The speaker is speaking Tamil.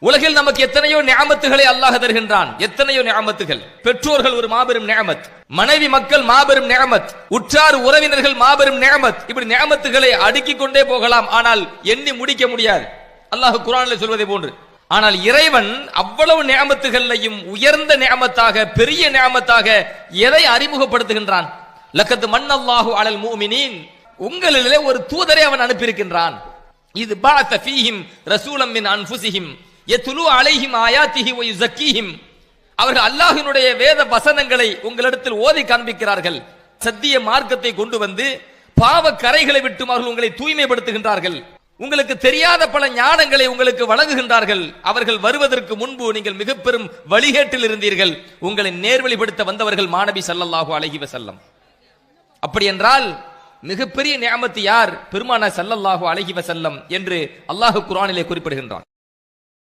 உலகில் நமக்கு எத்தனையோ நிஅமத்துகளை அல்லாஹ் தருகின்றான். எத்தனையோ நிஅமத்துகள். பெற்றோர்கள் ஒரு மாபெரும் நிஅமத், மனைவி மக்கள் மாபெரும் நிஅமத், உற்றார் உறவினர்கள் மாபெரும் நிஅமத். இப்படி நிஅமத்துகளை அடுக்கிக் கொண்டே போகலாம். ஆனால் எண்ணி முடிக்க முடியாது, அல்லாஹ் குர்ஆனில் சொல்வதை போன்று. ஆனால் இறைவன் அவ்வளவு நிஅமத்துகளையும் உயர்ந்த நிஅமத்தாக, பெரிய நிஅமத்தாக எதை அறிமுகப்படுத்துகின்றான்? லக்கத் மன்னல்லாஹு அலல் முஃமினீன், உங்களிலே ஒரு தூதரை அவன் அனுப்பியிருக்கின்றான். இது பஅஸ ஃபீஹிம் ரசூலம் மின் அன்ஃபுஸிஹிம் யத்லு அலைஹிம் ஆயாத்திஹி வ யுஸக்கீஹிம். அவர்கள் அல்லாஹ்வினுடைய வேத வசனங்களை உங்களிடத்தில் ஓதி காண்பிக்கிறார்கள். சத்திய மார்க்கத்தை கொண்டு வந்து பாவ கரைகளை விட்டு அவர்கள் உங்களை தூய்மைப்படுத்துகின்றார்கள். உங்களுக்கு தெரியாத பல ஞானங்களை உங்களுக்கு வழங்குகின்றார்கள். அவர்கள் வருவதற்கு முன்பு நீங்கள் மிக பெரும் வழிகேட்டில் இருந்தீர்கள். உங்களை நேர்வழிப்படுத்த வந்தவர்கள் மாநபி ஸல்லல்லாஹு அலைஹி வஸல்லம். அப்படி என்றால் மிகப்பெரிய நிஅமத் யார்? பெருமானார் ஸல்லல்லாஹு அலைஹி வஸல்லம் என்று அல்லாஹ் குர்ஆனிலே குறிப்பிடுகின்றான்.